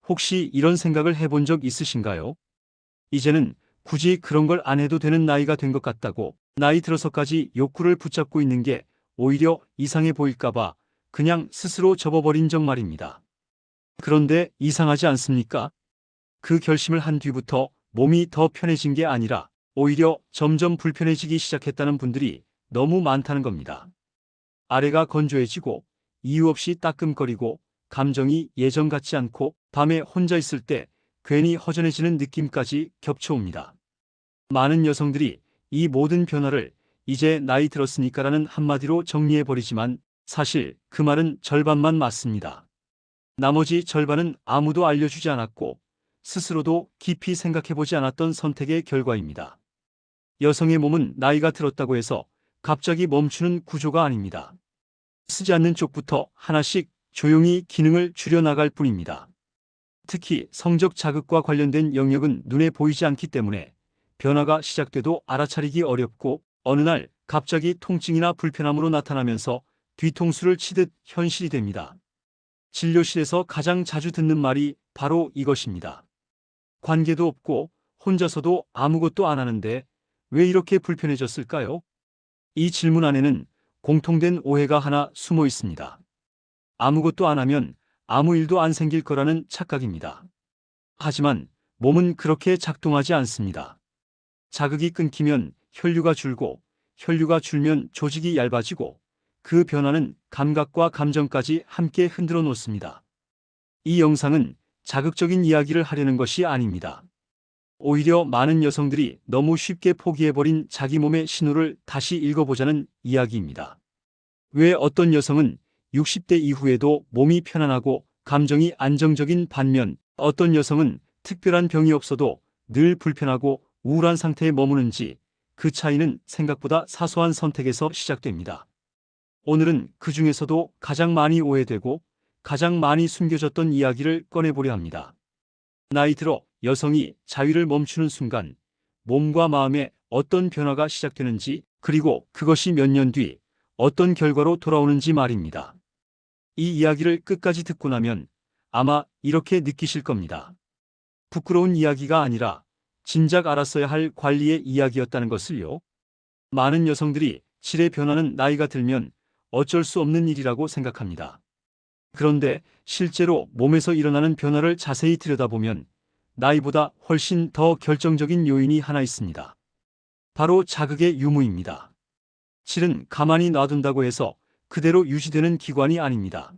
혹시 이런 생각을 해본 적 있으신가요? 이제는 굳이 그런 걸 안 해도 되는 나이가 된 것 같다고 나이 들어서까지 욕구를 붙잡고 있는 게 오히려 이상해 보일까봐 그냥 스스로 접어버린 적 말입니다. 그런데 이상하지 않습니까? 그 결심을 한 뒤부터 몸이 더 편해진 게 아니라 오히려 점점 불편해지기 시작했다는 분들이 너무 많다는 겁니다. 아래가 건조해지고 이유 없이 따끔거리고 감정이 예전 같지 않고 밤에 혼자 있을 때 괜히 허전해지는 느낌까지 겹쳐옵니다. 많은 여성들이 이 모든 변화를 이제 나이 들었으니까라는 한마디로 정리해버리지만 사실 그 말은 절반만 맞습니다. 나머지 절반은 아무도 알려주지 않았고 스스로도 깊이 생각해보지 않았던 선택의 결과입니다. 여성의 몸은 나이가 들었다고 해서 갑자기 멈추는 구조가 아닙니다. 쓰지 않는 쪽부터 하나씩 조용히 기능을 줄여나갈 뿐입니다. 특히 성적 자극과 관련된 영역은 눈에 보이지 않기 때문에 변화가 시작돼도 알아차리기 어렵고 어느 날 갑자기 통증이나 불편함으로 나타나면서 뒤통수를 치듯 현실이 됩니다. 진료실에서 가장 자주 듣는 말이 바로 이것입니다. 관계도 없고 혼자서도 아무것도 안 하는데 왜 이렇게 불편해졌을까요? 이 질문 안에는 공통된 오해가 하나 숨어 있습니다. 아무것도 안 하면 아무 일도 안 생길 거라는 착각입니다. 하지만 몸은 그렇게 작동하지 않습니다. 자극이 끊기면 혈류가 줄고 혈류가 줄면 조직이 얇아지고 그 변화는 감각과 감정까지 함께 흔들어 놓습니다. 이 영상은 자극적인 이야기를 하려는 것이 아닙니다. 오히려 많은 여성들이 너무 쉽게 포기해버린 자기 몸의 신호를 다시 읽어보자는 이야기입니다. 왜 어떤 여성은 60대 이후에도 몸이 편안하고 감정이 안정적인 반면 어떤 여성은 특별한 병이 없어도 늘 불편하고 우울한 상태에 머무는지 그 차이는 생각보다 사소한 선택에서 시작됩니다. 오늘은 그 중에서도 가장 많이 오해되고 가장 많이 숨겨졌던 이야기를 꺼내보려 합니다. 나이 들어 여성이 자위를 멈추는 순간 몸과 마음에 어떤 변화가 시작되는지 그리고 그것이 몇 년 뒤 어떤 결과로 돌아오는지 말입니다. 이 이야기를 끝까지 듣고 나면 아마 이렇게 느끼실 겁니다. 부끄러운 이야기가 아니라 진작 알았어야 할 관리의 이야기였다는 것을요. 많은 여성들이 질의 변화는 나이가 들면 어쩔 수 없는 일이라고 생각합니다. 그런데 실제로 몸에서 일어나는 변화를 자세히 들여다보면 나이보다 훨씬 더 결정적인 요인이 하나 있습니다. 바로 자극의 유무입니다. 질은 가만히 놔둔다고 해서 그대로 유지되는 기관이 아닙니다.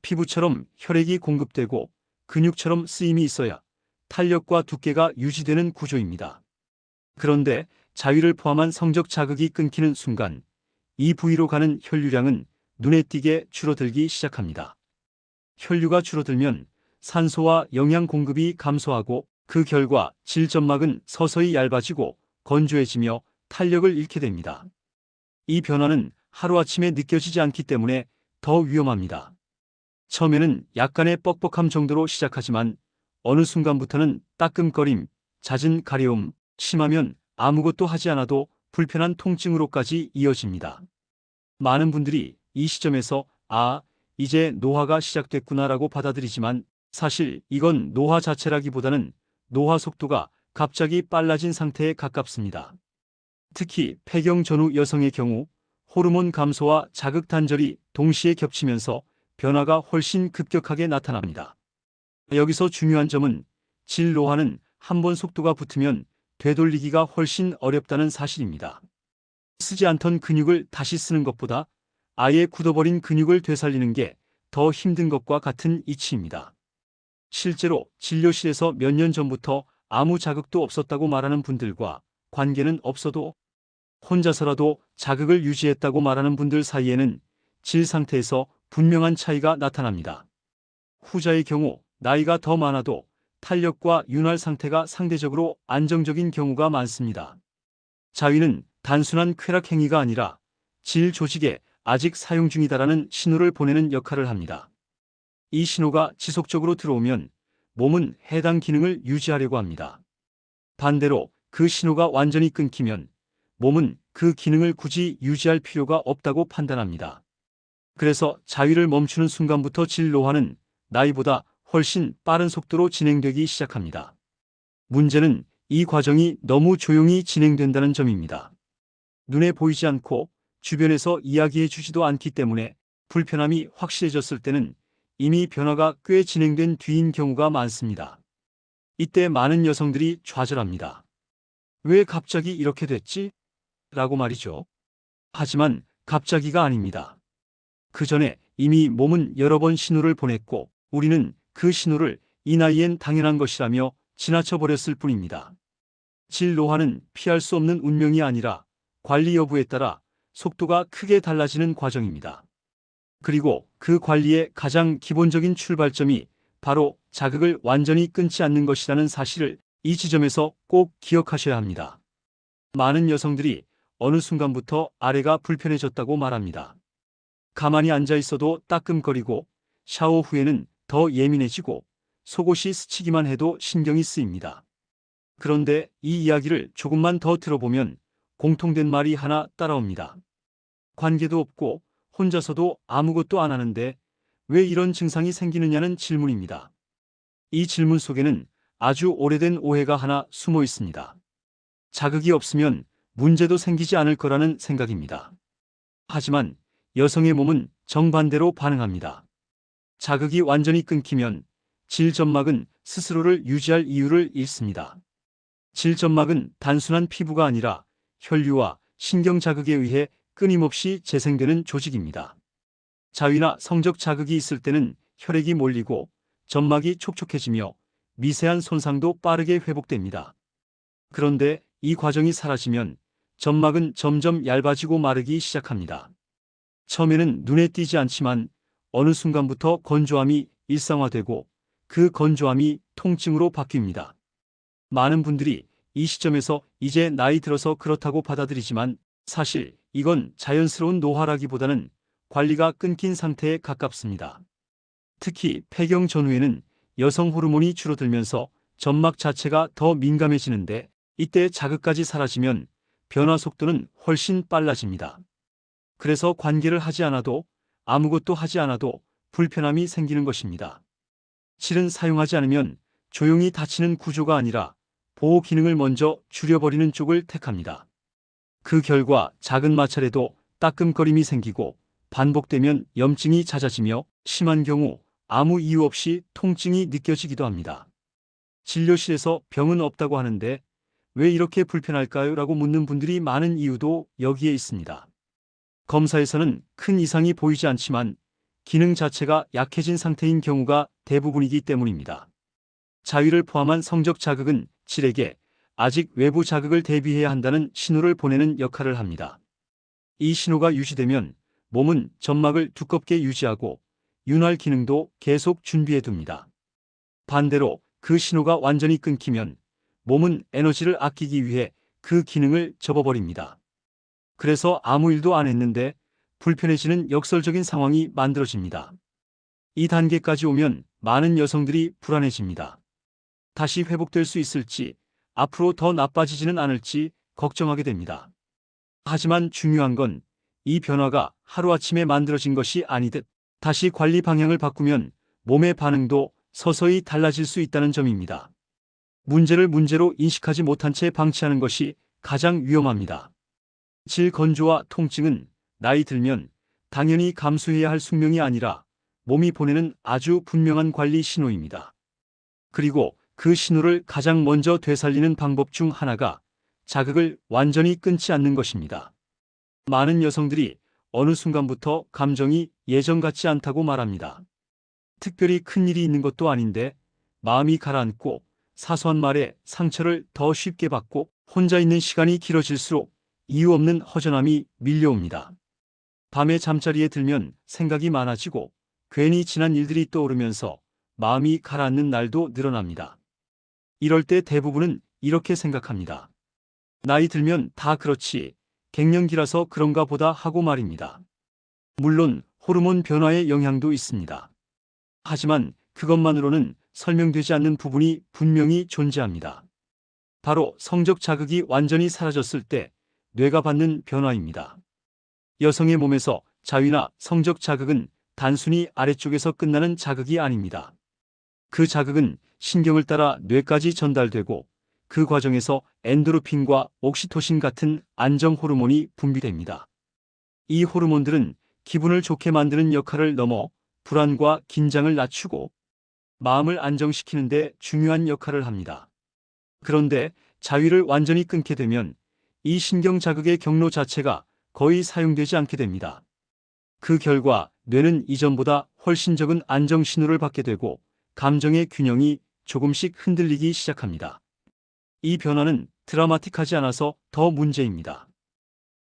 피부처럼 혈액이 공급되고 근육처럼 쓰임이 있어야 탄력과 두께가 유지되는 구조입니다. 그런데 자위를 포함한 성적 자극이 끊기는 순간 이 부위로 가는 혈류량은 눈에 띄게 줄어들기 시작합니다. 혈류가 줄어들면 산소와 영양 공급이 감소하고 그 결과 질점막은 서서히 얇아지고 건조해지며 탄력을 잃게 됩니다. 이 변화는 하루아침에 느껴지지 않기 때문에 더 위험합니다. 처음에는 약간의 뻑뻑함 정도로 시작하지만 어느 순간부터는 따끔거림, 잦은 가려움, 심하면 아무것도 하지 않아도 불편한 통증으로까지 이어집니다. 많은 분들이 이 시점에서 이제 노화가 시작됐구나라고 받아들이지만 사실 이건 노화 자체라기보다는 노화 속도가 갑자기 빨라진 상태에 가깝습니다. 특히 폐경 전후 여성의 경우 호르몬 감소와 자극 단절이 동시에 겹치면서 변화가 훨씬 급격하게 나타납니다. 여기서 중요한 점은 질 노화는 한 번 속도가 붙으면 되돌리기가 훨씬 어렵다는 사실입니다. 쓰지 않던 근육을 다시 쓰는 것보다 아예 굳어버린 근육을 되살리는 게 더 힘든 것과 같은 이치입니다. 실제로 진료실에서 몇 년 전부터 아무 자극도 없었다고 말하는 분들과 관계는 없어도 혼자서라도 자극을 유지했다고 말하는 분들 사이에는 질 상태에서 분명한 차이가 나타납니다. 후자의 경우 나이가 더 많아도 탄력과 윤활 상태가 상대적으로 안정적인 경우가 많습니다. 자위는 단순한 쾌락 행위가 아니라 질 조직에 아직 사용 중이다라는 신호를 보내는 역할을 합니다. 이 신호가 지속적으로 들어오면 몸은 해당 기능을 유지하려고 합니다. 반대로 그 신호가 완전히 끊기면 몸은 그 기능을 굳이 유지할 필요가 없다고 판단합니다. 그래서 자위를 멈추는 순간부터 질 노화는 나이보다 훨씬 빠른 속도로 진행되기 시작합니다. 문제는 이 과정이 너무 조용히 진행된다는 점입니다. 눈에 보이지 않고 주변에서 이야기해 주지도 않기 때문에 불편함이 확실해졌을 때는 이미 변화가 꽤 진행된 뒤인 경우가 많습니다. 이때 많은 여성들이 좌절합니다. 왜 갑자기 이렇게 됐지? 라고 말이죠. 하지만 갑자기가 아닙니다. 그 전에 이미 몸은 여러 번 신호를 보냈고 우리는 그 신호를 이 나이엔 당연한 것이라며 지나쳐 버렸을 뿐입니다. 질 노화는 피할 수 없는 운명이 아니라 관리 여부에 따라 속도가 크게 달라지는 과정입니다. 그리고 그 관리의 가장 기본적인 출발점이 바로 자극을 완전히 끊지 않는 것이라는 사실을 이 지점에서 꼭 기억하셔야 합니다. 많은 여성들이 어느 순간부터 아래가 불편해졌다고 말합니다. 가만히 앉아 있어도 따끔거리고 샤워 후에는 더 예민해지고 속옷이 스치기만 해도 신경이 쓰입니다. 그런데 이 이야기를 조금만 더 들어보면 공통된 말이 하나 따라옵니다. 관계도 없고 혼자서도 아무것도 안 하는데 왜 이런 증상이 생기느냐는 질문입니다. 이 질문 속에는 아주 오래된 오해가 하나 숨어 있습니다. 자극이 없으면 문제도 생기지 않을 거라는 생각입니다. 하지만 여성의 몸은 정반대로 반응합니다. 자극이 완전히 끊기면 질점막은 스스로를 유지할 이유를 잃습니다. 질점막은 단순한 피부가 아니라 혈류와 신경 자극에 의해 끊임없이 재생되는 조직입니다. 자위나 성적 자극이 있을 때는 혈액이 몰리고 점막이 촉촉해지며 미세한 손상도 빠르게 회복됩니다. 그런데 이 과정이 사라지면 점막은 점점 얇아지고 마르기 시작합니다. 처음에는 눈에 띄지 않지만 어느 순간부터 건조함이 일상화되고 그 건조함이 통증으로 바뀝니다. 많은 분들이 이 시점에서 이제 나이 들어서 그렇다고 받아들이지만 사실 이건 자연스러운 노화라기보다는 관리가 끊긴 상태에 가깝습니다. 특히 폐경 전후에는 여성 호르몬이 줄어들면서 점막 자체가 더 민감해지는데 이때 자극까지 사라지면 변화 속도는 훨씬 빨라집니다. 그래서 관계를 하지 않아도 아무것도 하지 않아도 불편함이 생기는 것입니다. 실은 사용하지 않으면 조용히 닫히는 구조가 아니라 보호 기능을 먼저 줄여버리는 쪽을 택합니다. 그 결과 작은 마찰에도 따끔거림이 생기고 반복되면 염증이 잦아지며 심한 경우 아무 이유 없이 통증이 느껴지기도 합니다. 진료실에서 병은 없다고 하는데 왜 이렇게 불편할까요? 라고 묻는 분들이 많은 이유도 여기에 있습니다. 검사에서는 큰 이상이 보이지 않지만 기능 자체가 약해진 상태인 경우가 대부분이기 때문입니다. 자위를 포함한 성적 자극은 질에게 아직 외부 자극을 대비해야 한다는 신호를 보내는 역할을 합니다. 이 신호가 유지되면 몸은 점막을 두껍게 유지하고 윤활 기능도 계속 준비해 둡니다. 반대로 그 신호가 완전히 끊기면 몸은 에너지를 아끼기 위해 그 기능을 접어버립니다. 그래서 아무 일도 안 했는데 불편해지는 역설적인 상황이 만들어집니다. 이 단계까지 오면 많은 여성들이 불안해집니다. 다시 회복될 수 있을지, 앞으로 더 나빠지지는 않을지 걱정하게 됩니다. 하지만 중요한 건 이 변화가 하루아침에 만들어진 것이 아니듯 다시 관리 방향을 바꾸면 몸의 반응도 서서히 달라질 수 있다는 점입니다. 문제를 문제로 인식하지 못한 채 방치하는 것이 가장 위험합니다. 질 건조와 통증은 나이 들면 당연히 감수해야 할 숙명이 아니라 몸이 보내는 아주 분명한 관리 신호입니다. 그리고 그 신호를 가장 먼저 되살리는 방법 중 하나가 자극을 완전히 끊지 않는 것입니다. 많은 여성들이 어느 순간부터 감정이 예전 같지 않다고 말합니다. 특별히 큰 일이 있는 것도 아닌데 마음이 가라앉고 사소한 말에 상처를 더 쉽게 받고 혼자 있는 시간이 길어질수록 이유 없는 허전함이 밀려옵니다. 밤에 잠자리에 들면 생각이 많아지고 괜히 지난 일들이 떠오르면서 마음이 가라앉는 날도 늘어납니다. 이럴 때 대부분은 이렇게 생각합니다. 나이 들면 다 그렇지, 갱년기라서 그런가 보다 하고 말입니다. 물론 호르몬 변화의 영향도 있습니다. 하지만 그것만으로는 설명되지 않는 부분이 분명히 존재합니다. 바로 성적 자극이 완전히 사라졌을 때 뇌가 받는 변화입니다. 여성의 몸에서 자위나 성적 자극은 단순히 아래쪽에서 끝나는 자극이 아닙니다. 그 자극은 신경을 따라 뇌까지 전달되고 그 과정에서 엔도르핀과 옥시토신 같은 안정 호르몬이 분비됩니다. 이 호르몬들은 기분을 좋게 만드는 역할을 넘어 불안과 긴장을 낮추고 마음을 안정시키는 데 중요한 역할을 합니다. 그런데 자위를 완전히 끊게 되면 이 신경 자극의 경로 자체가 거의 사용되지 않게 됩니다. 그 결과 뇌는 이전보다 훨씬 적은 안정 신호를 받게 되고 감정의 균형이 조금씩 흔들리기 시작합니다. 이 변화는 드라마틱하지 않아서 더 문제입니다.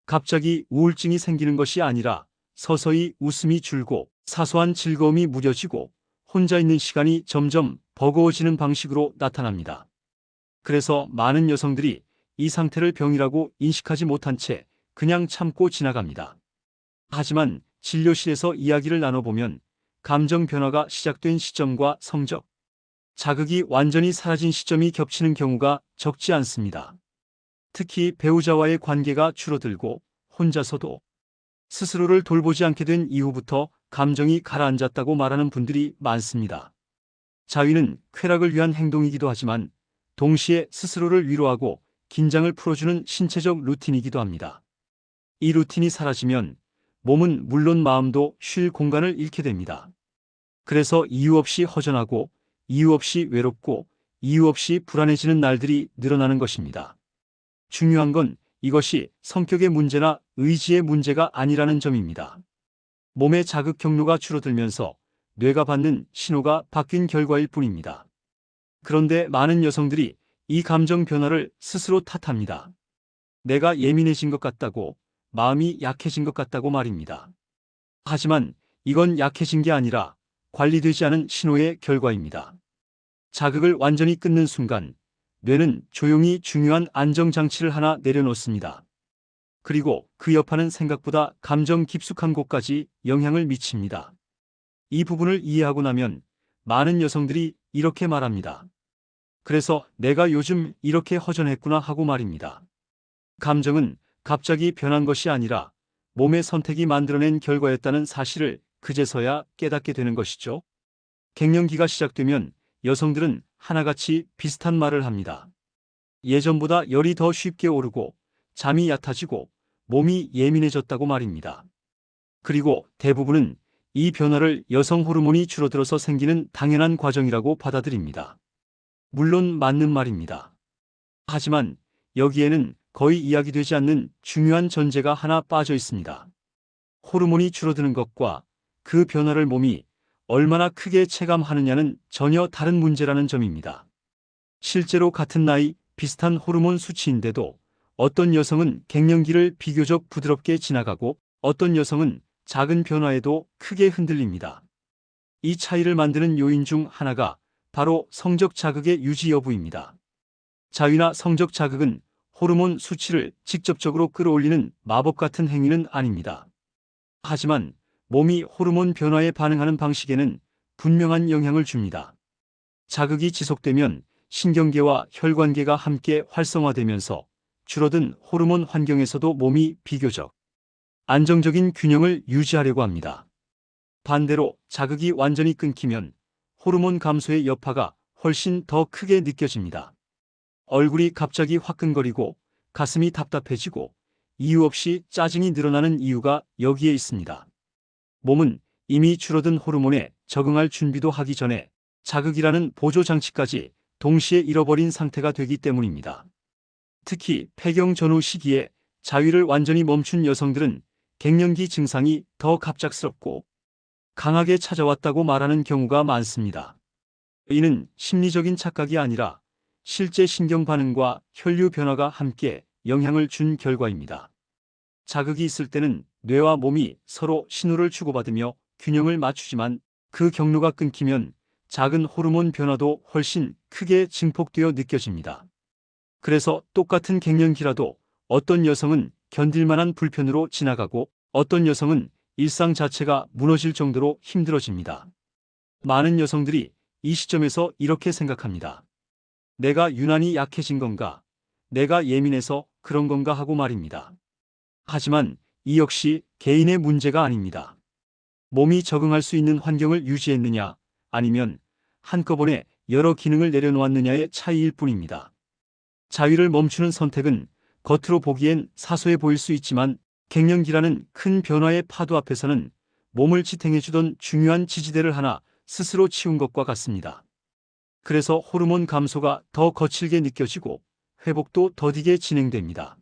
갑자기 우울증이 생기는 것이 아니라 서서히 웃음이 줄고 사소한 즐거움이 무뎌지고 혼자 있는 시간이 점점 버거워지는 방식으로 나타납니다. 그래서 많은 여성들이 이 상태를 병이라고 인식하지 못한 채 그냥 참고 지나갑니다. 하지만 진료실에서 이야기를 나눠보면 감정 변화가 시작된 시점과 성적, 자극이 완전히 사라진 시점이 겹치는 경우가 적지 않습니다. 특히 배우자와의 관계가 줄어들고 혼자서도 스스로를 돌보지 않게 된 이후부터 감정이 가라앉았다고 말하는 분들이 많습니다. 자위는 쾌락을 위한 행동이기도 하지만 동시에 스스로를 위로하고 긴장을 풀어주는 신체적 루틴이기도 합니다. 이 루틴이 사라지면 몸은 물론 마음도 쉴 공간을 잃게 됩니다. 그래서 이유 없이 허전하고 이유 없이 외롭고 이유 없이 불안해지는 날들이 늘어나는 것입니다. 중요한 건 이것이 성격의 문제나 의지의 문제가 아니라는 점입니다. 몸의 자극 경로가 줄어들면서 뇌가 받는 신호가 바뀐 결과일 뿐입니다. 그런데 많은 여성들이 이 감정 변화를 스스로 탓합니다. 내가 예민해진 것 같다고, 마음이 약해진 것 같다고 말입니다. 하지만 이건 약해진 게 아니라 관리되지 않은 신호의 결과입니다. 자극을 완전히 끊는 순간 뇌는 조용히 중요한 안정장치를 하나 내려놓습니다. 그리고 그 여파는 생각보다 감정 깊숙한 곳까지 영향을 미칩니다. 이 부분을 이해하고 나면 많은 여성들이 이렇게 말합니다. 그래서 내가 요즘 이렇게 허전했구나 하고 말입니다. 감정은 갑자기 변한 것이 아니라 몸의 선택이 만들어낸 결과였다는 사실을 그제서야 깨닫게 되는 것이죠. 갱년기가 시작되면 여성들은 하나같이 비슷한 말을 합니다. 예전보다 열이 더 쉽게 오르고 잠이 얕아지고 몸이 예민해졌다고 말입니다. 그리고 대부분은 이 변화를 여성 호르몬이 줄어들어서 생기는 당연한 과정이라고 받아들입니다. 물론 맞는 말입니다. 하지만 여기에는 거의 이야기되지 않는 중요한 전제가 하나 빠져 있습니다. 호르몬이 줄어드는 것과 그 변화를 몸이 얼마나 크게 체감하느냐는 전혀 다른 문제라는 점입니다. 실제로 같은 나이, 비슷한 호르몬 수치인데도 어떤 여성은 갱년기를 비교적 부드럽게 지나가고 어떤 여성은 작은 변화에도 크게 흔들립니다. 이 차이를 만드는 요인 중 하나가 바로 성적 자극의 유지 여부입니다. 자위나 성적 자극은 호르몬 수치를 직접적으로 끌어올리는 마법 같은 행위는 아닙니다. 하지만 몸이 호르몬 변화에 반응하는 방식에는 분명한 영향을 줍니다. 자극이 지속되면 신경계와 혈관계가 함께 활성화되면서 줄어든 호르몬 환경에서도 몸이 비교적 안정적인 균형을 유지하려고 합니다. 반대로 자극이 완전히 끊기면 호르몬 감소의 여파가 훨씬 더 크게 느껴집니다. 얼굴이 갑자기 화끈거리고 가슴이 답답해지고 이유 없이 짜증이 늘어나는 이유가 여기에 있습니다. 몸은 이미 줄어든 호르몬에 적응할 준비도 하기 전에 자극이라는 보조 장치까지 동시에 잃어버린 상태가 되기 때문입니다. 특히 폐경 전후 시기에 자위를 완전히 멈춘 여성들은 갱년기 증상이 더 갑작스럽고 강하게 찾아왔다고 말하는 경우가 많습니다. 이는 심리적인 착각이 아니라 실제 신경 반응과 혈류 변화가 함께 영향을 준 결과입니다. 자극이 있을 때는 뇌와 몸이 서로 신호를 주고받으며 균형을 맞추지만 그 경로가 끊기면 작은 호르몬 변화도 훨씬 크게 증폭되어 느껴집니다. 그래서 똑같은 갱년기라도 어떤 여성은 견딜만한 불편으로 지나가고 어떤 여성은 일상 자체가 무너질 정도로 힘들어집니다. 많은 여성들이 이 시점에서 이렇게 생각합니다. 내가 유난히 약해진 건가? 내가 예민해서 그런 건가 하고 말입니다. 하지만 이 역시 개인의 문제가 아닙니다. 몸이 적응할 수 있는 환경을 유지했느냐, 아니면 한꺼번에 여러 기능을 내려놓았느냐의 차이일 뿐입니다. 자위를 멈추는 선택은 겉으로 보기엔 사소해 보일 수 있지만 갱년기라는 큰 변화의 파도 앞에서는 몸을 지탱해주던 중요한 지지대를 하나 스스로 치운 것과 같습니다. 그래서 호르몬 감소가 더 거칠게 느껴지고 회복도 더디게 진행됩니다.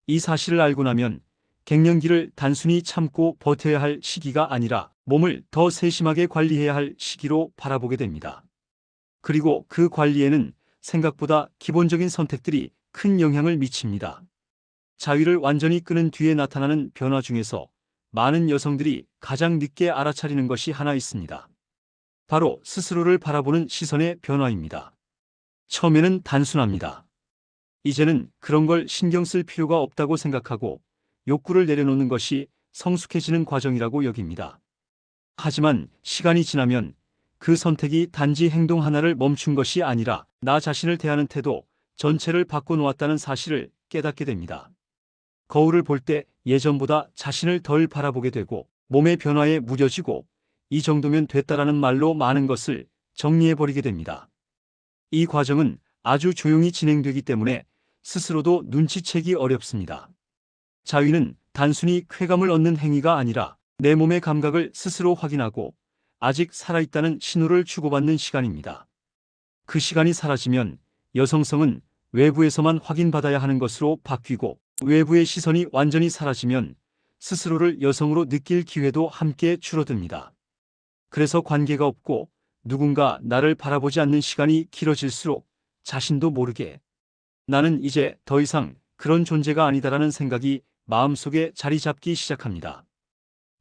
이 사실을 알고 나면 갱년기를 단순히 참고 버텨야 할 시기가 아니라 몸을 더 세심하게 관리해야 할 시기로 바라보게 됩니다. 그리고 그 관리에는 생각보다 기본적인 선택들이 큰 영향을 미칩니다. 자위를 완전히 끄는 뒤에 나타나는 변화 중에서 많은 여성들이 가장 늦게 알아차리는 것이 하나 있습니다. 바로 스스로를 바라보는 시선의 변화입니다. 처음에는 단순합니다. 이제는 그런 걸 신경 쓸 필요가 없다고 생각하고 욕구를 내려놓는 것이 성숙해지는 과정이라고 여깁니다. 하지만 시간이 지나면 그 선택이 단지 행동 하나를 멈춘 것이 아니라 나 자신을 대하는 태도 전체를 바꿔놓았다는 사실을 깨닫게 됩니다. 거울을 볼 때 예전보다 자신을 덜 바라보게 되고 몸의 변화에 무뎌지고 이 정도면 됐다라는 말로 많은 것을 정리해버리게 됩니다. 이 과정은 아주 조용히 진행되기 때문에 스스로도 눈치채기 어렵습니다. 자위는 단순히 쾌감을 얻는 행위가 아니라 내 몸의 감각을 스스로 확인하고 아직 살아있다는 신호를 주고받는 시간입니다. 그 시간이 사라지면 여성성은 외부에서만 확인받아야 하는 것으로 바뀌고 외부의 시선이 완전히 사라지면 스스로를 여성으로 느낄 기회도 함께 줄어듭니다. 그래서 관계가 없고 누군가 나를 바라보지 않는 시간이 길어질수록 자신도 모르게 나는 이제 더 이상 그런 존재가 아니다라는 생각이 마음속에 자리 잡기 시작합니다.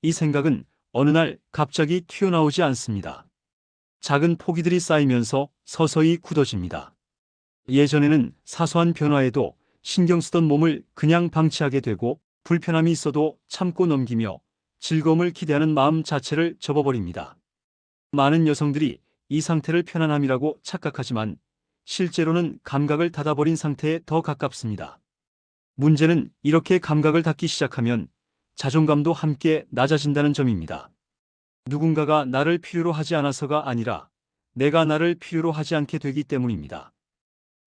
이 생각은 어느 날 갑자기 튀어나오지 않습니다. 작은 포기들이 쌓이면서 서서히 굳어집니다. 예전에는 사소한 변화에도 신경 쓰던 몸을 그냥 방치하게 되고 불편함이 있어도 참고 넘기며 즐거움을 기대하는 마음 자체를 접어버립니다. 많은 여성들이 이 상태를 편안함이라고 착각하지만 실제로는 감각을 닫아버린 상태에 더 가깝습니다. 문제는 이렇게 감각을 닫기 시작하면 자존감도 함께 낮아진다는 점입니다. 누군가가 나를 필요로 하지 않아서가 아니라 내가 나를 필요로 하지 않게 되기 때문입니다.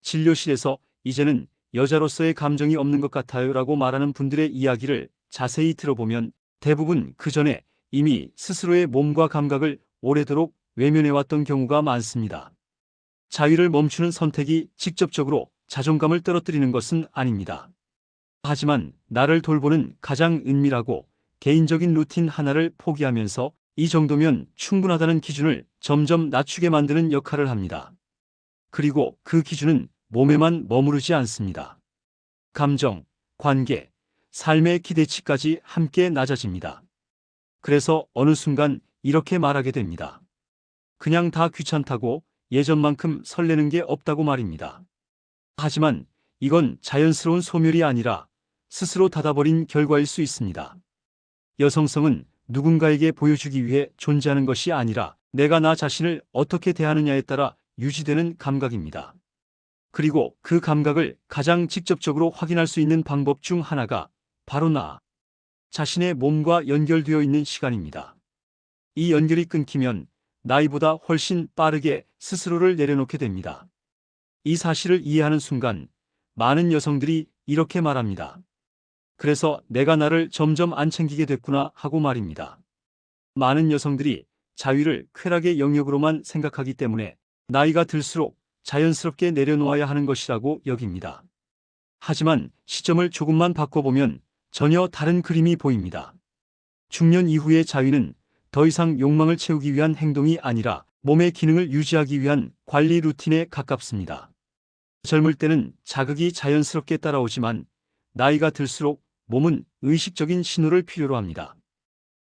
진료실에서 이제는 여자로서의 감정이 없는 것 같아요 라고 말하는 분들의 이야기를 자세히 들어보면 대부분 그 전에 이미 스스로의 몸과 감각을 오래도록 외면해왔던 경우가 많습니다. 자위를 멈추는 선택이 직접적으로 자존감을 떨어뜨리는 것은 아닙니다. 하지만 나를 돌보는 가장 은밀하고 개인적인 루틴 하나를 포기하면서 이 정도면 충분하다는 기준을 점점 낮추게 만드는 역할을 합니다. 그리고 그 기준은 몸에만 머무르지 않습니다. 감정, 관계, 삶의 기대치까지 함께 낮아집니다. 그래서 어느 순간 이렇게 말하게 됩니다. 그냥 다 귀찮다고 예전만큼 설레는 게 없다고 말입니다. 하지만 이건 자연스러운 소멸이 아니라 스스로 닫아버린 결과일 수 있습니다. 여성성은 누군가에게 보여주기 위해 존재하는 것이 아니라 내가 나 자신을 어떻게 대하느냐에 따라 유지되는 감각입니다. 그리고 그 감각을 가장 직접적으로 확인할 수 있는 방법 중 하나가 바로 나 자신의 몸과 연결되어 있는 시간입니다. 이 연결이 끊기면 나이보다 훨씬 빠르게 스스로를 내려놓게 됩니다. 이 사실을 이해하는 순간 많은 여성들이 이렇게 말합니다. 그래서 내가 나를 점점 안 챙기게 됐구나 하고 말입니다. 많은 여성들이 자위를 쾌락의 영역으로만 생각하기 때문에 나이가 들수록 자연스럽게 내려놓아야 하는 것이라고 여깁니다. 하지만 시점을 조금만 바꿔보면 전혀 다른 그림이 보입니다. 중년 이후의 자위는 더 이상 욕망을 채우기 위한 행동이 아니라 몸의 기능을 유지하기 위한 관리 루틴에 가깝습니다. 젊을 때는 자극이 자연스럽게 따라오지만 나이가 들수록 몸은 의식적인 신호를 필요로 합니다.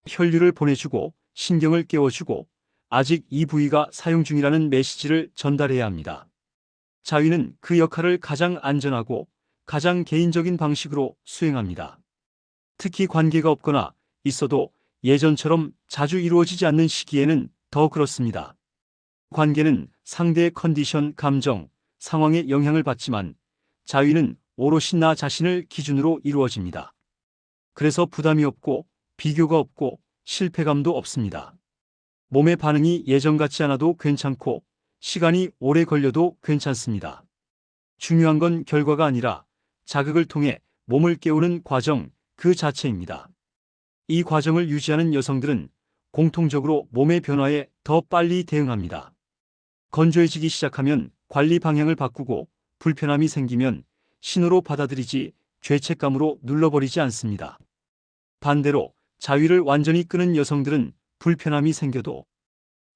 혈류를 보내주고 신경을 깨워주고 아직 이 부위가 사용 중이라는 메시지를 전달해야 합니다. 자위는 그 역할을 가장 안전하고 가장 개인적인 방식으로 수행합니다. 특히 관계가 없거나 있어도 예전처럼 자주 이루어지지 않는 시기에는 더 그렇습니다. 관계는 상대의 컨디션, 감정, 상황에 영향을 받지만 자위는 오롯이 나 자신을 기준으로 이루어집니다. 그래서 부담이 없고 비교가 없고 실패감도 없습니다. 몸의 반응이 예전 같지 않아도 괜찮고 시간이 오래 걸려도 괜찮습니다. 중요한 건 결과가 아니라 자극을 통해 몸을 깨우는 과정 그 자체입니다. 이 과정을 유지하는 여성들은 공통적으로 몸의 변화에 더 빨리 대응합니다. 건조해지기 시작하면 관리 방향을 바꾸고 불편함이 생기면 신호로 받아들이지 죄책감으로 눌러버리지 않습니다. 반대로 자위를 완전히 끄는 여성들은 불편함이 생겨도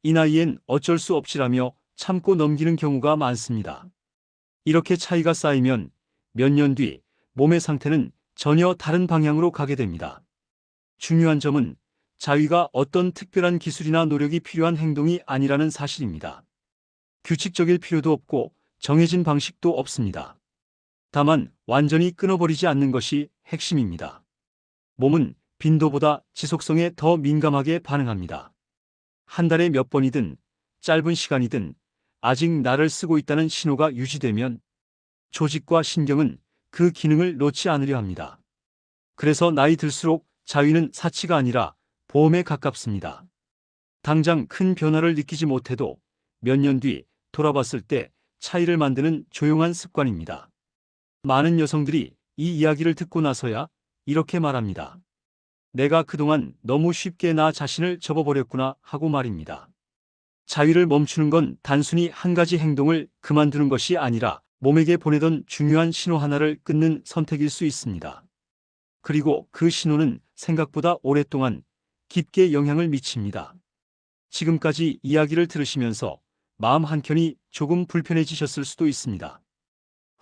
이 나이엔 어쩔 수 없지라며 참고 넘기는 경우가 많습니다. 이렇게 차이가 쌓이면 몇 년 뒤 몸의 상태는 전혀 다른 방향으로 가게 됩니다. 중요한 점은 자위가 어떤 특별한 기술이나 노력이 필요한 행동이 아니라는 사실입니다. 규칙적일 필요도 없고 정해진 방식도 없습니다. 다만 완전히 끊어버리지 않는 것이 핵심입니다. 몸은 빈도보다 지속성에 더 민감하게 반응합니다. 한 달에 몇 번이든 짧은 시간이든 아직 나를 쓰고 있다는 신호가 유지되면 조직과 신경은 그 기능을 놓지 않으려 합니다. 그래서 나이 들수록 자위는 사치가 아니라 보험에 가깝습니다. 당장 큰 변화를 느끼지 못해도 몇 년 뒤 돌아봤을 때 차이를 만드는 조용한 습관입니다. 많은 여성들이 이 이야기를 듣고 나서야 이렇게 말합니다. 내가 그동안 너무 쉽게 나 자신을 접어버렸구나 하고 말입니다. 자위를 멈추는 건 단순히 한 가지 행동을 그만두는 것이 아니라 몸에게 보내던 중요한 신호 하나를 끊는 선택일 수 있습니다. 그리고 그 신호는 생각보다 오랫동안 깊게 영향을 미칩니다. 지금까지 이야기를 들으시면서 마음 한켠이 조금 불편해지셨을 수도 있습니다.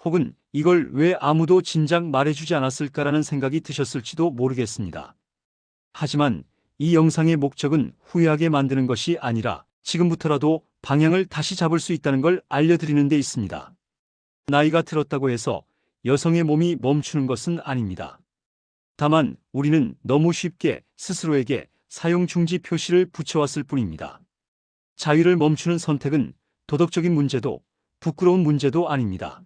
혹은 이걸 왜 아무도 진작 말해주지 않았을까라는 생각이 드셨을지도 모르겠습니다. 하지만 이 영상의 목적은 후회하게 만드는 것이 아니라 지금부터라도 방향을 다시 잡을 수 있다는 걸 알려드리는 데 있습니다. 나이가 들었다고 해서 여성의 몸이 멈추는 것은 아닙니다. 다만 우리는 너무 쉽게 스스로에게 사용 중지 표시를 붙여왔을 뿐입니다. 자위를 멈추는 선택은 도덕적인 문제도 부끄러운 문제도 아닙니다.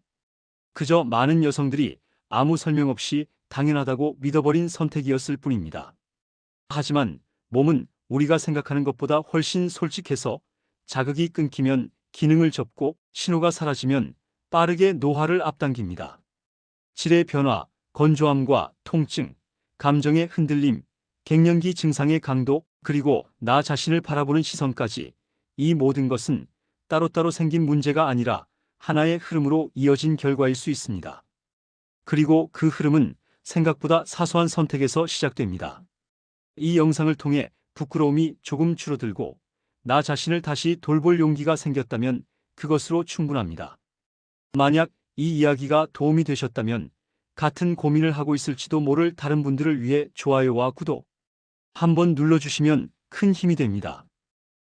그저 많은 여성들이 아무 설명 없이 당연하다고 믿어버린 선택이었을 뿐입니다. 하지만 몸은 우리가 생각하는 것보다 훨씬 솔직해서 자극이 끊기면 기능을 접고 신호가 사라지면 빠르게 노화를 앞당깁니다. 질의 변화, 건조함과 통증, 감정의 흔들림, 갱년기 증상의 강도, 그리고 나 자신을 바라보는 시선까지 이 모든 것은 따로따로 생긴 문제가 아니라 하나의 흐름으로 이어진 결과일 수 있습니다. 그리고 그 흐름은 생각보다 사소한 선택에서 시작됩니다. 이 영상을 통해 부끄러움이 조금 줄어들고 나 자신을 다시 돌볼 용기가 생겼다면 그것으로 충분합니다. 만약 이 이야기가 도움이 되셨다면 같은 고민을 하고 있을지도 모를 다른 분들을 위해 좋아요와 구독 한번 눌러주시면 큰 힘이 됩니다.